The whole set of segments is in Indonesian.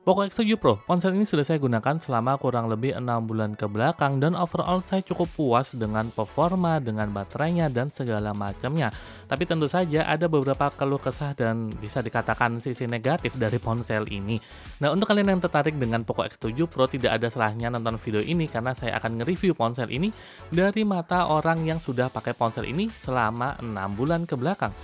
Poco X7 Pro, ponsel ini sudah saya gunakan selama kurang lebih 6 bulan ke belakang dan overall saya cukup puas dengan performa, dengan baterainya dan segala macamnya. Tapi tentu saja ada beberapa keluh kesah dan bisa dikatakan sisi negatif dari ponsel ini. Nah, untuk kalian yang tertarik dengan Poco X7 Pro, tidak ada salahnya nonton video ini karena saya akan nge-review ponsel ini dari mata orang yang sudah pakai ponsel ini selama 6 bulan ke belakang.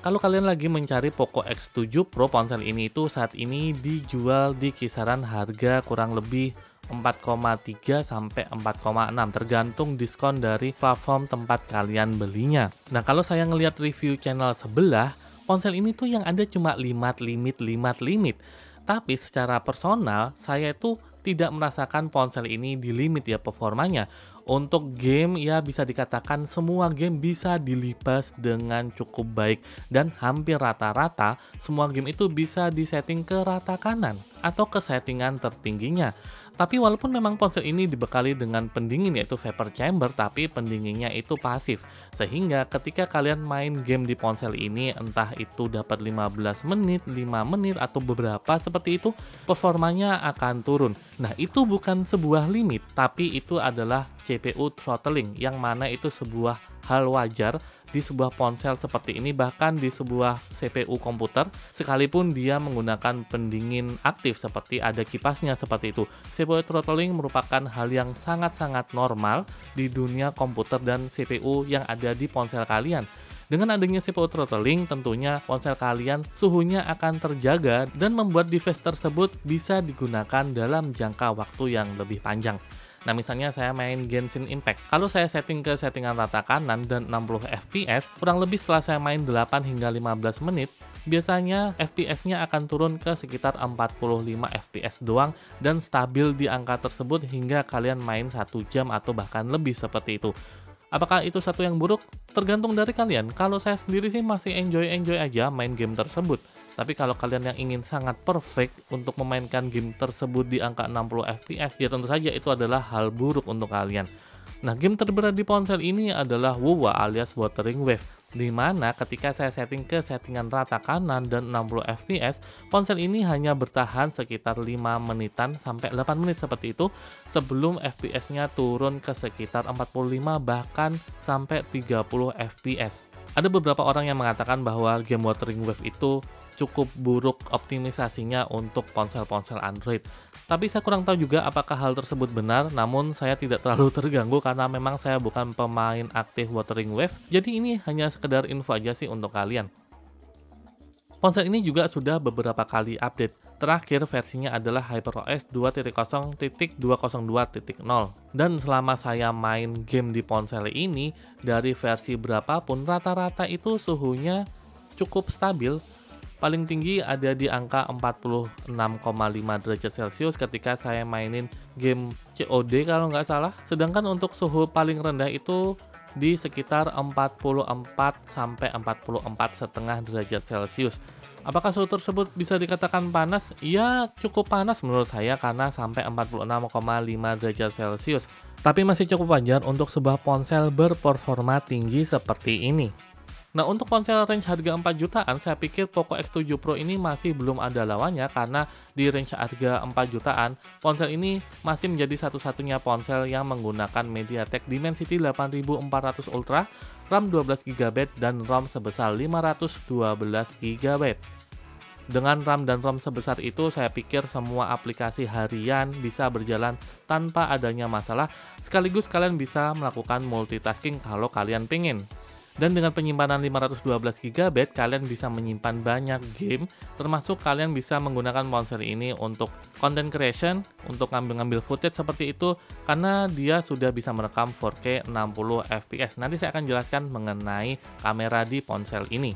Kalau kalian lagi mencari Poco X7 Pro, ponsel ini itu saat ini dijual di kisaran harga kurang lebih 4,3 sampai 4,6 tergantung diskon dari platform tempat kalian belinya. Nah, kalau saya ngelihat review channel sebelah, ponsel ini tuh yang ada cuma limit. Tapi secara personal, saya itu tidak merasakan ponsel ini di limit ya performanya. Untuk game ya bisa dikatakan semua game bisa dilibas dengan cukup baik dan hampir rata-rata semua game itu bisa disetting ke rata kanan atau ke settingan tertingginya. Tapi walaupun memang ponsel ini dibekali dengan pendingin yaitu vapor chamber, tapi pendinginnya itu pasif. Sehingga ketika kalian main game di ponsel ini, entah itu dapat 15 menit, 5 menit, atau beberapa seperti itu, performanya akan turun. Nah, itu bukan sebuah limit, tapi itu adalah CPU throttling, yang mana itu sebuah hal wajar di sebuah ponsel seperti ini, bahkan di sebuah CPU komputer, sekalipun dia menggunakan pendingin aktif seperti ada kipasnya seperti itu. CPU throttling merupakan hal yang sangat-sangat normal di dunia komputer dan CPU yang ada di ponsel kalian. Dengan adanya CPU throttling, tentunya ponsel kalian suhunya akan terjaga dan membuat device tersebut bisa digunakan dalam jangka waktu yang lebih panjang. Nah, misalnya saya main Genshin Impact. Kalau saya setting ke settingan rata kanan dan 60 fps, kurang lebih setelah saya main 8 hingga 15 menit, biasanya FPS-nya akan turun ke sekitar 45 fps doang dan stabil di angka tersebut hingga kalian main 1 jam atau bahkan lebih seperti itu. Apakah itu satu yang buruk? Tergantung dari kalian. Kalau saya sendiri sih masih enjoy aja main game tersebut. Tapi kalau kalian yang ingin sangat perfect untuk memainkan game tersebut di angka 60 fps, ya tentu saja itu adalah hal buruk untuk kalian. Nah, game terberat di ponsel ini adalah WoW alias Wuthering Waves, di mana ketika saya setting ke settingan rata kanan dan 60 fps, ponsel ini hanya bertahan sekitar 5 menitan sampai 8 menit seperti itu sebelum fps-nya turun ke sekitar 45 bahkan sampai 30 fps. Ada beberapa orang yang mengatakan bahwa game Wuthering Waves itu cukup buruk optimisasinya untuk ponsel-ponsel Android. Tapi saya kurang tahu juga apakah hal tersebut benar, namun saya tidak terlalu terganggu karena memang saya bukan pemain aktif Wuthering Waves, jadi ini hanya sekedar info aja sih untuk kalian. Ponsel ini juga sudah beberapa kali update. Terakhir versinya adalah HyperOS 2.0.202.0. Dan selama saya main game di ponsel ini, dari versi berapapun rata-rata itu suhunya cukup stabil. Paling tinggi ada di angka 46,5 derajat Celcius ketika saya mainin game COD kalau nggak salah. Sedangkan untuk suhu paling rendah itu di sekitar 44 sampai 44,5 derajat Celcius. Apakah suhu tersebut bisa dikatakan panas? Ya, cukup panas menurut saya karena sampai 46,5 derajat Celcius. Tapi masih cukup wajar untuk sebuah ponsel berperforma tinggi seperti ini. Nah, untuk ponsel range harga 4 jutaan, saya pikir Poco X7 Pro ini masih belum ada lawannya karena di range harga 4 jutaan, ponsel ini masih menjadi satu-satunya ponsel yang menggunakan MediaTek Dimensity 8400 Ultra, RAM 12GB dan ROM sebesar 512GB. Dengan RAM dan ROM sebesar itu, saya pikir semua aplikasi harian bisa berjalan tanpa adanya masalah, sekaligus kalian bisa melakukan multitasking kalau kalian pengen. Dan dengan penyimpanan 512GB, kalian bisa menyimpan banyak game, termasuk kalian bisa menggunakan ponsel ini untuk content creation, untuk ngambil-ngambil footage seperti itu, karena dia sudah bisa merekam 4K 60 fps. Nanti saya akan jelaskan mengenai kamera di ponsel ini.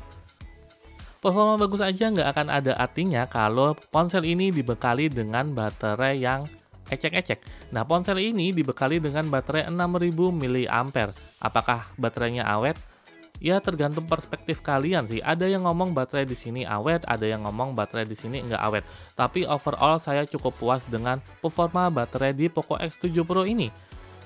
Performa bagus aja nggak akan ada artinya kalau ponsel ini dibekali dengan baterai yang ecek-ecek. Nah, ponsel ini dibekali dengan baterai 6000 mAh. Apakah baterainya awet? Ya, tergantung perspektif kalian sih. Ada yang ngomong baterai di sini awet, ada yang ngomong baterai di sini nggak awet. Tapi overall saya cukup puas dengan performa baterai di Poco X7 Pro ini.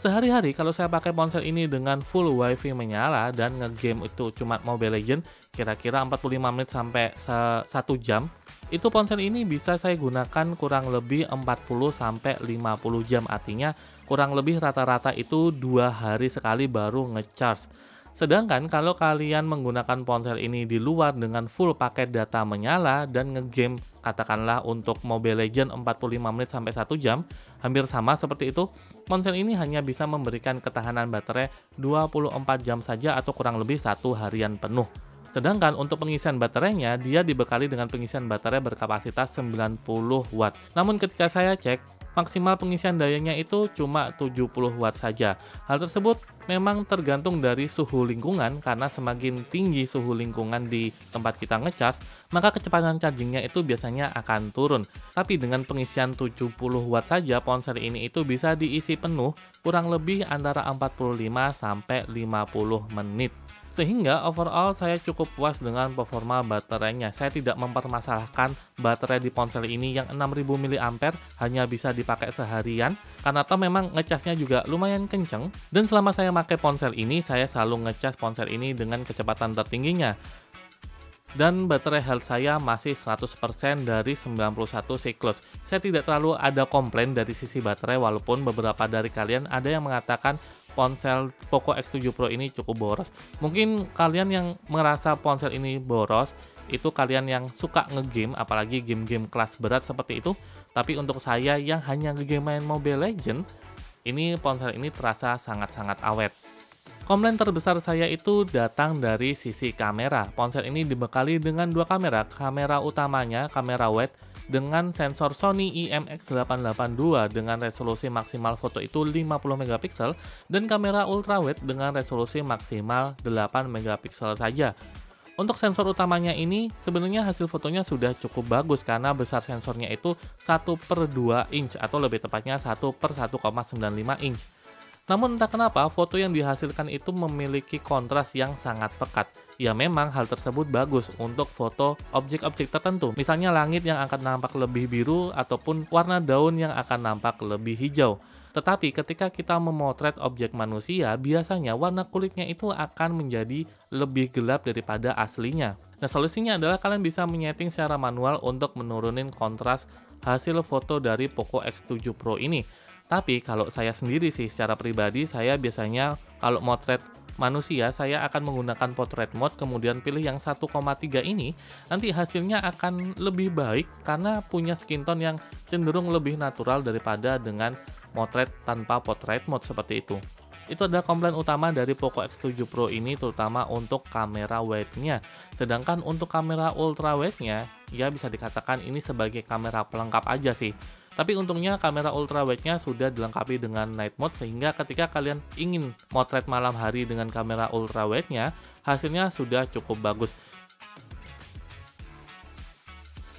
Sehari-hari kalau saya pakai ponsel ini dengan full WiFi menyala dan ngegame itu cuma Mobile Legends, kira-kira 45 menit sampai 1 jam, itu ponsel ini bisa saya gunakan kurang lebih 40 sampai 50 jam. Artinya kurang lebih rata-rata itu 2 hari sekali baru ngecharge. Sedangkan kalau kalian menggunakan ponsel ini di luar dengan full paket data menyala dan ngegame katakanlah untuk Mobile Legends 45 menit sampai 1 jam, hampir sama seperti itu, ponsel ini hanya bisa memberikan ketahanan baterai 24 jam saja atau kurang lebih 1 harian penuh. Sedangkan untuk pengisian baterainya, dia dibekali dengan pengisian baterai berkapasitas 90 watt. Namun ketika saya cek, maksimal pengisian dayanya itu cuma 70 watt saja. Hal tersebut memang tergantung dari suhu lingkungan, karena semakin tinggi suhu lingkungan di tempat kita ngecharge, maka kecepatan chargingnya itu biasanya akan turun. Tapi dengan pengisian 70 watt saja, ponsel ini itu bisa diisi penuh kurang lebih antara 45 sampai 50 menit. Sehingga overall saya cukup puas dengan performa baterainya. Saya tidak mempermasalahkan baterai di ponsel ini yang 6000 mAh hanya bisa dipakai seharian, karena toh memang ngecasnya juga lumayan kenceng. Dan selama saya pakai ponsel ini, saya selalu ngecas ponsel ini dengan kecepatan tertingginya. Dan baterai health saya masih 100% dari 91 siklus. Saya tidak terlalu ada komplain dari sisi baterai, walaupun beberapa dari kalian ada yang mengatakan ponsel Poco X7 Pro ini cukup boros. Mungkin kalian yang merasa ponsel ini boros, itu kalian yang suka ngegame, apalagi game-game kelas berat seperti itu. Tapi untuk saya yang hanya ngegame main Mobile Legends, ini ponsel ini terasa sangat-sangat awet. Komplain terbesar saya itu datang dari sisi kamera. Ponsel ini dibekali dengan 2 kamera. Kamera utamanya, kamera wide, dengan sensor Sony IMX882 dengan resolusi maksimal foto itu 50 megapiksel dan kamera ultrawide dengan resolusi maksimal 8 megapiksel saja. Untuk sensor utamanya ini sebenarnya hasil fotonya sudah cukup bagus karena besar sensornya itu 1/2 inch atau lebih tepatnya 1/1,95 inch. Namun entah kenapa foto yang dihasilkan itu memiliki kontras yang sangat pekat. Ya memang hal tersebut bagus untuk foto objek-objek tertentu. Misalnya langit yang akan nampak lebih biru ataupun warna daun yang akan nampak lebih hijau. Tetapi ketika kita memotret objek manusia, biasanya warna kulitnya itu akan menjadi lebih gelap daripada aslinya. Nah, solusinya adalah kalian bisa menyeting secara manual untuk menurunin kontras hasil foto dari Poco X7 Pro ini. Tapi kalau saya sendiri sih, secara pribadi saya biasanya kalau motret manusia, saya akan menggunakan portrait mode, kemudian pilih yang 1,3 ini, nanti hasilnya akan lebih baik karena punya skin tone yang cenderung lebih natural daripada dengan motret tanpa portrait mode seperti itu. Itu adalah komplain utama dari Poco X7 Pro ini, terutama untuk kamera wide-nya. Sedangkan untuk kamera ultra wide-nya, ya bisa dikatakan ini sebagai kamera pelengkap aja sih. Tapi untungnya kamera ultra wide-nya sudah dilengkapi dengan night mode, sehingga ketika kalian ingin motret malam hari dengan kamera ultra wide-nya, hasilnya sudah cukup bagus.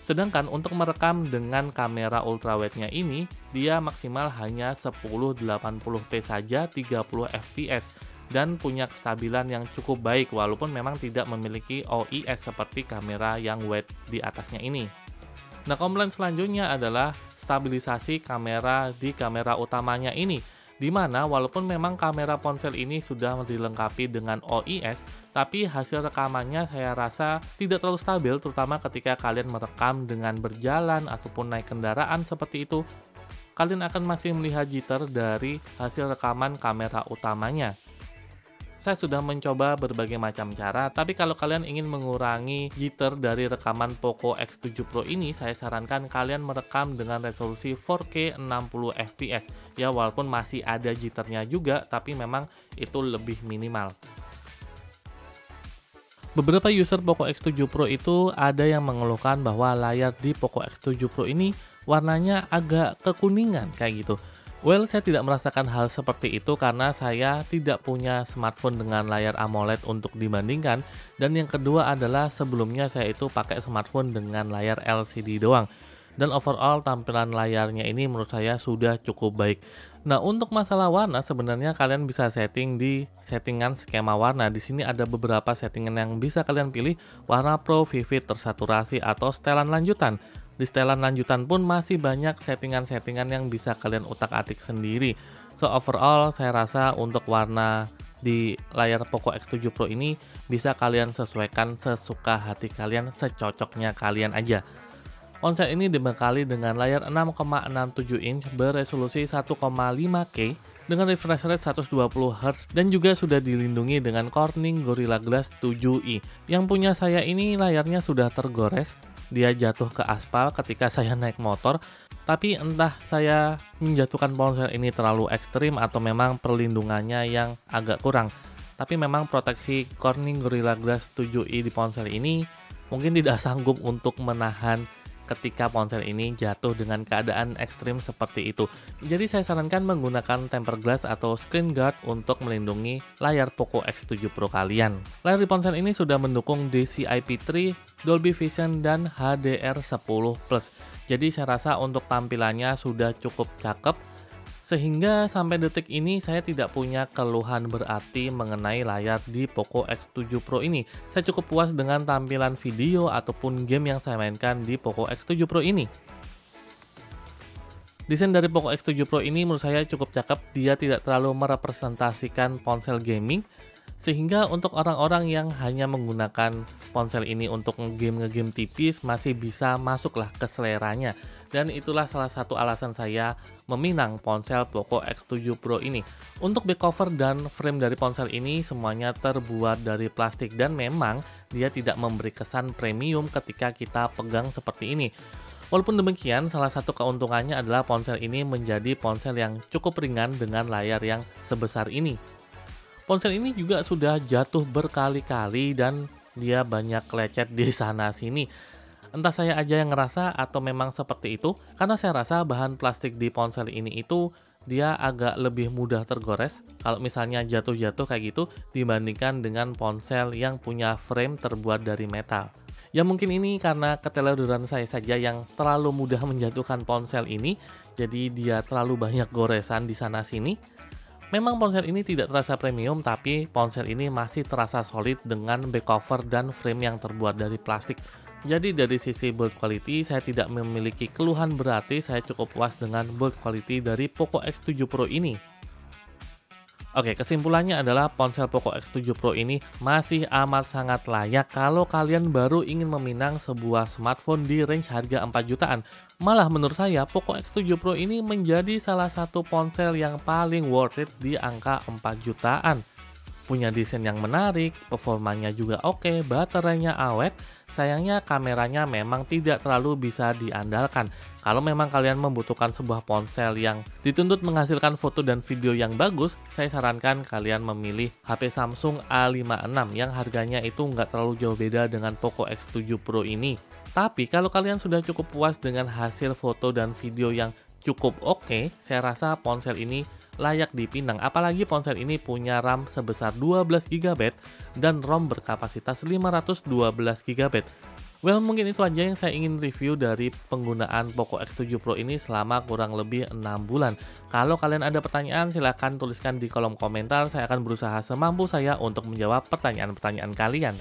Sedangkan untuk merekam dengan kamera ultra wide-nya ini, dia maksimal hanya 1080p saja, 30 fps, dan punya kestabilan yang cukup baik walaupun memang tidak memiliki OIS seperti kamera yang wide di atasnya ini. Nah, komplain selanjutnya adalah stabilisasi kamera di kamera utamanya ini, di mana walaupun memang kamera ponsel ini sudah dilengkapi dengan OIS, tapi hasil rekamannya saya rasa tidak terlalu stabil, terutama ketika kalian merekam dengan berjalan ataupun naik kendaraan seperti itu. Kalian akan masih melihat jitter dari hasil rekaman kamera utamanya. Saya sudah mencoba berbagai macam cara, tapi kalau kalian ingin mengurangi jitter dari rekaman Poco X7 Pro ini, saya sarankan kalian merekam dengan resolusi 4K 60 fps. Ya, walaupun masih ada jitternya juga, tapi memang itu lebih minimal. Beberapa user Poco X7 Pro itu ada yang mengeluhkan bahwa layar di Poco X7 Pro ini warnanya agak kekuningan kayak gitu. Well, saya tidak merasakan hal seperti itu karena saya tidak punya smartphone dengan layar AMOLED untuk dibandingkan. Dan yang kedua adalah sebelumnya saya itu pakai smartphone dengan layar LCD doang. Dan overall tampilan layarnya ini menurut saya sudah cukup baik. Nah, untuk masalah warna sebenarnya kalian bisa setting di settingan skema warna. Di sini ada beberapa settingan yang bisa kalian pilih, warna pro, vivid, tersaturasi, atau setelan lanjutan. Di setelan lanjutan pun masih banyak settingan-settingan yang bisa kalian utak-atik sendiri. So overall saya rasa untuk warna di layar Poco X7 Pro ini bisa kalian sesuaikan sesuka hati kalian, secocoknya kalian aja. Ponsel ini dibekali dengan layar 6,67 inch beresolusi 1,5K dengan refresh rate 120Hz dan juga sudah dilindungi dengan Corning Gorilla Glass 7i. Yang punya saya ini layarnya sudah tergores, dia jatuh ke aspal ketika saya naik motor, tapi entah saya menjatuhkan ponsel ini terlalu ekstrim atau memang perlindungannya yang agak kurang. Tapi memang proteksi Corning Gorilla Glass 7i di ponsel ini mungkin tidak sanggup untuk menahan ketika ponsel ini jatuh dengan keadaan ekstrim seperti itu. Jadi saya sarankan menggunakan tempered glass atau screen guard untuk melindungi layar Poco X7 Pro kalian. Layar di ponsel ini sudah mendukung DCI-P3, Dolby Vision, dan HDR10+. Jadi saya rasa untuk tampilannya sudah cukup cakep, sehingga sampai detik ini saya tidak punya keluhan berarti mengenai layar di Poco X7 Pro ini. Saya cukup puas dengan tampilan video ataupun game yang saya mainkan di Poco X7 Pro ini. Desain dari Poco X7 Pro ini menurut saya cukup cakep, dia tidak terlalu merepresentasikan ponsel gaming, sehingga untuk orang-orang yang hanya menggunakan ponsel ini untuk ngegame tipis masih bisa masuklah ke seleranya. Dan itulah salah satu alasan saya meminang ponsel Poco X7 Pro ini. Untuk back cover dan frame dari ponsel ini semuanya terbuat dari plastik dan memang dia tidak memberi kesan premium ketika kita pegang seperti ini. Walaupun demikian, salah satu keuntungannya adalah ponsel ini menjadi ponsel yang cukup ringan dengan layar yang sebesar ini. Ponsel ini juga sudah jatuh berkali-kali dan dia banyak lecet di sana sini. Entah saya aja yang ngerasa atau memang seperti itu, karena saya rasa bahan plastik di ponsel ini itu dia agak lebih mudah tergores kalau misalnya jatuh-jatuh kayak gitu dibandingkan dengan ponsel yang punya frame terbuat dari metal. Ya mungkin ini karena keteledoran saya saja yang terlalu mudah menjatuhkan ponsel ini, jadi dia terlalu banyak goresan di sana sini. Memang ponsel ini tidak terasa premium, tapi ponsel ini masih terasa solid dengan back cover dan frame yang terbuat dari plastik. Jadi dari sisi build quality saya tidak memiliki keluhan berarti, saya cukup puas dengan build quality dari Poco X7 Pro ini. Oke, kesimpulannya adalah ponsel Poco X7 Pro ini masih amat sangat layak kalau kalian baru ingin meminang sebuah smartphone di range harga 4 jutaan. Malah menurut saya Poco X7 Pro ini menjadi salah satu ponsel yang paling worth it di angka 4 jutaan. Punya desain yang menarik, performanya juga oke, baterainya awet. Sayangnya kameranya memang tidak terlalu bisa diandalkan. Kalau memang kalian membutuhkan sebuah ponsel yang dituntut menghasilkan foto dan video yang bagus, saya sarankan kalian memilih HP Samsung A56 yang harganya itu nggak terlalu jauh beda dengan Poco X7 Pro ini. Tapi kalau kalian sudah cukup puas dengan hasil foto dan video yang cukup oke, saya rasa ponsel ini layak dipinang. Apalagi ponsel ini punya RAM sebesar 12GB dan ROM berkapasitas 512GB. Well, mungkin itu aja yang saya ingin review dari penggunaan Poco X7 Pro ini selama kurang lebih 6 bulan. Kalau kalian ada pertanyaan, silahkan tuliskan di kolom komentar. Saya akan berusaha semampu saya untuk menjawab pertanyaan-pertanyaan kalian.